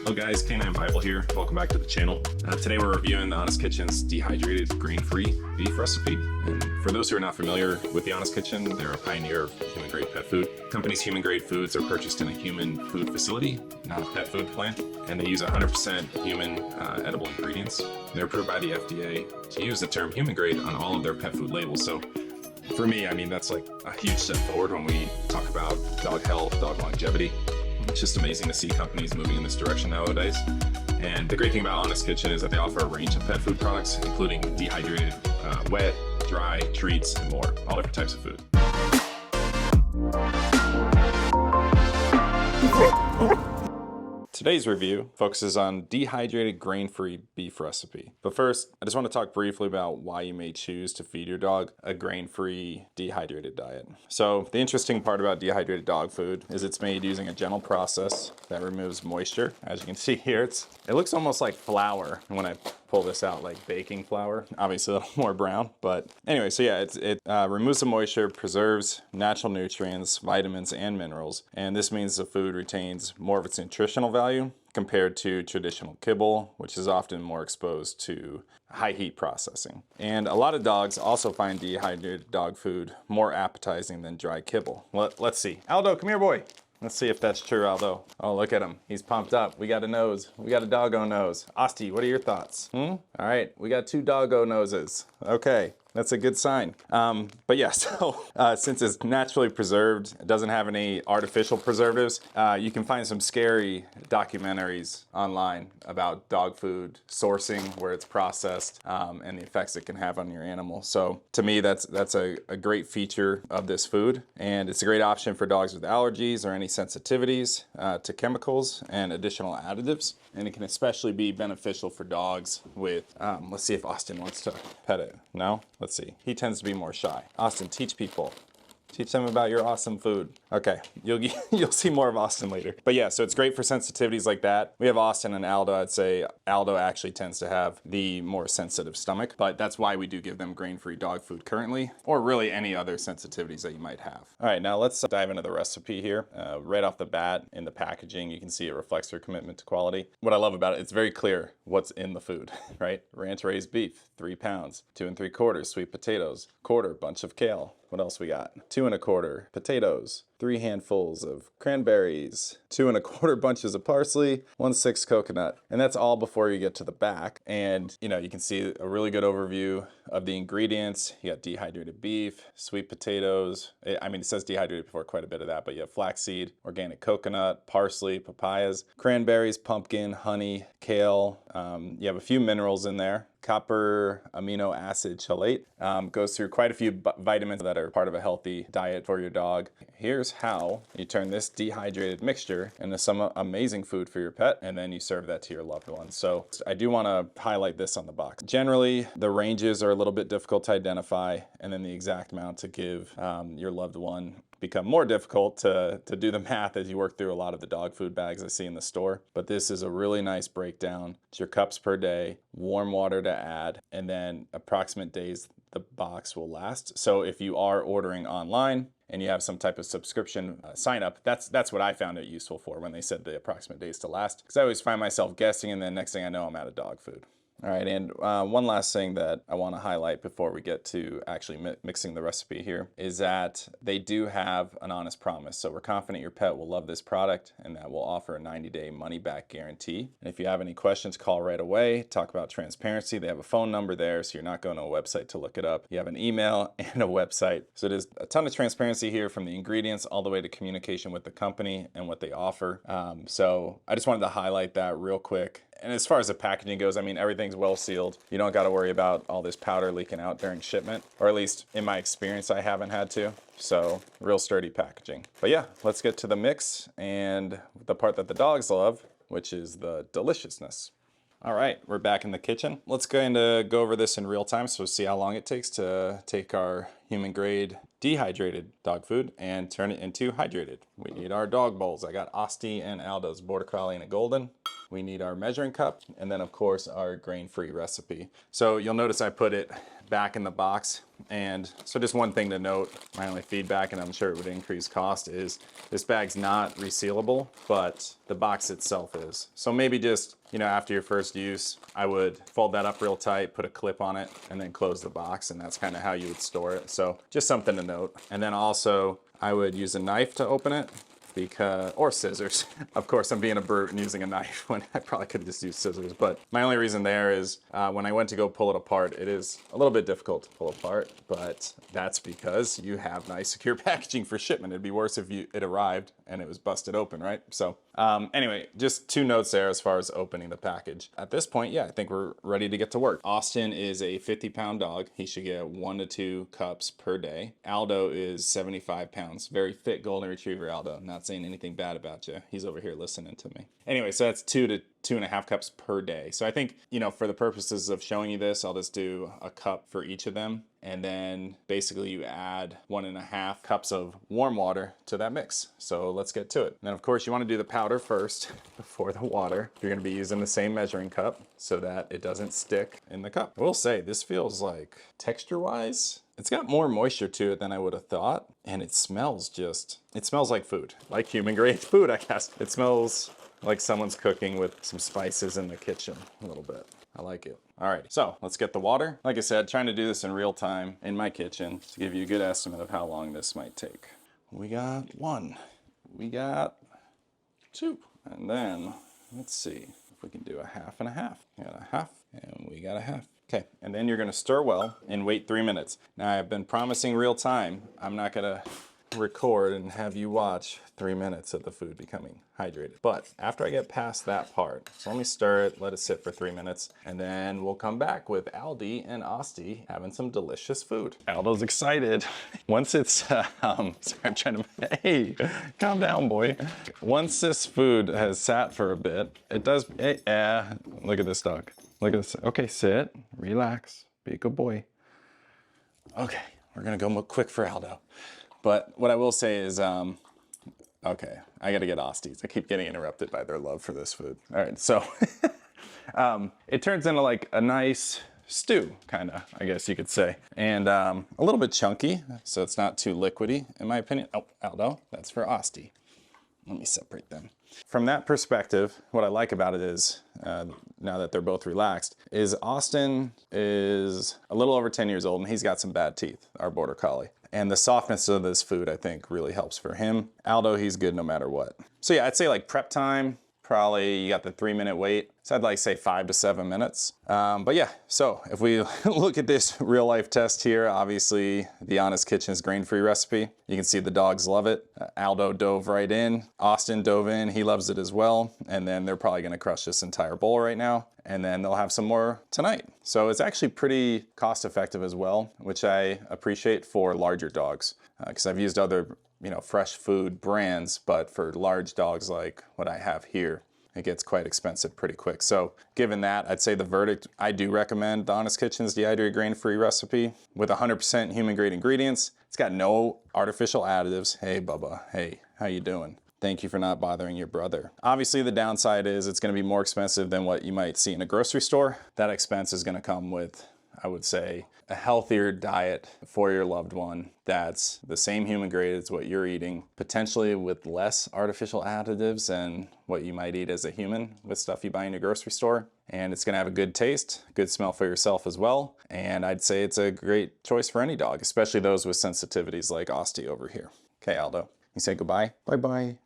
Hello guys, Canine Bible here. Welcome back to the channel. Today we're reviewing the Honest Kitchen's dehydrated grain-free beef recipe. And for those who are not familiar with the Honest Kitchen, they're a pioneer of human-grade pet food. The company's human-grade foods are purchased in a human food facility, not a pet food plant, and they use 100% human edible ingredients. They're approved by the FDA to use the term human-grade on all of their pet food labels. So for me, I mean, that's like a huge step forward when we talk about dog health, dog longevity. It's just amazing to see companies moving in this direction nowadays. And the great thing about Honest Kitchen is that they offer a range of pet food products, including dehydrated, wet, dry, treats, and more. All different types of food. Today's review focuses on dehydrated grain-free beef recipe. But first, I just want to talk briefly about why you may choose to feed your dog a grain-free dehydrated diet. So the interesting part about dehydrated dog food is it's made using a gentle process that removes moisture. As you can see here, it looks almost like flour when I pull this out, like baking flour, obviously a little more brown, but anyway, so yeah, it removes the moisture, preserves natural nutrients, vitamins, and minerals, and this means the food retains more of its nutritional value compared to traditional kibble, which is often more exposed to high heat processing. And a lot of dogs also find dehydrated dog food more appetizing than dry kibble. Let's see. Aldo, come here, boy. Let's see if that's true, Aldo. Oh, look at him. He's pumped up. We got a nose. We got a doggo nose. Asti, what are your thoughts? All right, we got 2 doggo noses. Okay, that's a good sign. But yeah, so since it's naturally preserved, it doesn't have any artificial preservatives, you can find some scary documentaries online about dog food sourcing, where it's processed, and the effects it can have on your animal. So to me, that's a great feature of this food, and it's a great option for dogs with allergies or any sensitivities to chemicals and additional additives. And it can especially be beneficial for dogs with, let's see if Austin wants to pet it. No? Let's see. He tends to be more shy. Austin, teach people. Teach them about your awesome food. Okay, you'll see more of Austin later. But yeah, so it's great for sensitivities like that. We have Austin and Aldo. I'd say Aldo actually tends to have the more sensitive stomach, but that's why we do give them grain-free dog food currently, or really any other sensitivities that you might have. All right, now let's dive into the recipe here. Right off the bat in the packaging, you can see it reflects their commitment to quality. What I love about it, it's very clear what's in the food, right? Ranch raised beef, 3 pounds, 2 3/4 sweet potatoes, quarter bunch of kale. What else we got? 2 1/4 potatoes, 3 handfuls of cranberries, 2 1/4 bunches of parsley, 1/6 coconut. And that's all before you get to the back. And you know, you can see a really good overview of the ingredients. You got dehydrated beef, sweet potatoes. I mean, it says dehydrated before quite a bit of that, but you have flaxseed, organic coconut, parsley, papayas, cranberries, pumpkin, honey, kale. You have a few minerals in there. Copper amino acid chelate goes through quite a few vitamins that are part of a healthy diet for your dog. Here's how you turn this dehydrated mixture into some amazing food for your pet, and then you serve that to your loved ones. So I do want to highlight this on the box. Generally, the ranges are a little bit difficult to identify, and then the exact amount to give your loved one become more difficult to do the math as you work through a lot of the dog food bags I see in the store. But this is a really nice breakdown. It's your cups per day, warm water to add, and then approximate days the box will last. So if you are ordering online and you have some type of subscription sign up, that's what I found it useful for when they said the approximate days to last. Because I always find myself guessing, and then next thing I know, I'm out of dog food. All right, and one last thing that I want to highlight before we get to actually mixing the recipe here is that they do have an honest promise. So we're confident your pet will love this product, and that we'll offer a 90-day money-back guarantee. And if you have any questions, call right away. Talk about transparency. They have a phone number there, so you're not going to a website to look it up. You have an email and a website. So there's a ton of transparency here, from the ingredients all the way to communication with the company and what they offer. So I just wanted to highlight that real quick. And as far as the packaging goes, I mean, everything's well sealed. You don't got to worry about all this powder leaking out during shipment, or at least in my experience, I haven't had to. So real sturdy packaging. But yeah, let's get to the mix and the part that the dogs love, which is the deliciousness. All right, we're back in the kitchen. Let's go over this in real time, so see how long it takes to take our human grade dehydrated dog food and turn it into hydrated. We need our dog bowls. I got Asti and Aldo's Border Collie and a Golden. we need our measuring cup, and then of course our grain-free recipe. So you'll notice I put it back in the box. And so just one thing to note, my only feedback, and I'm sure it would increase cost, is this bag's not resealable, but the box itself is. So maybe just, you know, after your first use, I would fold that up real tight, put a clip on it, and then close the box, and that's kind of how you would store it. So just something to note. And then also, I would use a knife to open it, or scissors. Of course, I'm being a brute and using a knife when I probably could just use scissors. But my only reason there is when I went to go pull it apart, it is a little bit difficult to pull apart, but that's because you have nice secure packaging for shipment. It'd be worse if it arrived and it was busted open, right? So anyway, just 2 notes there as far as opening the package. At this point, yeah, I think we're ready to get to work. Austin is a 50-pound dog. He should get 1 to 2 cups per day. Aldo is 75 pounds. Very fit golden retriever, Aldo. Not saying anything bad about you. He's over here listening to me. Anyway, so that's 2 to 2.5 cups per day. So I think, you know, for the purposes of showing you this, I'll just do a cup for each of them. And then basically you add 1.5 cups of warm water to that mix. So let's get to it. And then of course you want to do the powder first before the water. You're going to be using the same measuring cup so that it doesn't stick in the cup. I will say this feels like, texture-wise, it's got more moisture to it than I would have thought. And it smells like food, like human grade food, I guess. It smells like someone's cooking with some spices in the kitchen a little bit. I like it. All right, so let's get the water. Like I said, trying to do this in real time in my kitchen to give you a good estimate of how long this might take. We got 1, we got 2, and then let's see if we can do a half and a half. We got a half, and we got a half. Okay, and then you're gonna stir well and wait 3 minutes. Now I've been promising real time. I'm not gonna record and have you watch 3 minutes of the food becoming hydrated. But after I get past that part, so let me stir it, let it sit for 3 minutes, and then we'll come back with Aldi and Osti having some delicious food. Aldo's excited. Once it's, sorry, I'm trying to, hey, calm down, boy. Once this food has sat for a bit, it does, hey, look at this dog. Look at this. Okay, sit, relax, be a good boy. Okay, we're gonna go quick for Aldo. But what I will say is, okay, I gotta get Osties. I keep getting interrupted by their love for this food. All right, so it turns into like a nice stew, kinda, I guess you could say. And a little bit chunky, so it's not too liquidy, in my opinion. Oh, Aldo, that's for Osti. Let me separate them. From that perspective, what I like about it is, now that they're both relaxed, is Austin is a little over 10 years old and he's got some bad teeth, our border collie. And the softness of this food, I think, really helps for him. Aldo, he's good no matter what. So yeah, I'd say like prep time, probably you got the 3-minute wait. So I'd like say 5 to 7 minutes. But yeah, so if we look at this real life test here, obviously the Honest Kitchen's grain-free recipe. You can see the dogs love it. Aldo dove right in, Austin dove in, he loves it as well. And then they're probably gonna crush this entire bowl right now. And then they'll have some more tonight. So it's actually pretty cost effective as well, which I appreciate for larger dogs. Because I've used other, you know, fresh food brands, but for large dogs like what I have here, it gets quite expensive pretty quick. So given that, I'd say the verdict, I do recommend the Honest Kitchen's Dehydrated grain-free recipe with 100% human grade ingredients. It's got no artificial additives. Hey, Bubba, hey, how you doing? Thank you for not bothering your brother. Obviously the downside is it's gonna be more expensive than what you might see in a grocery store. That expense is gonna come with, I would say, a healthier diet for your loved one that's the same human grade as what you're eating, potentially with less artificial additives than what you might eat as a human with stuff you buy in a grocery store. And it's gonna have a good taste, good smell for yourself as well. And I'd say it's a great choice for any dog, especially those with sensitivities like Osti over here. Okay, Aldo, you say goodbye? Bye-bye.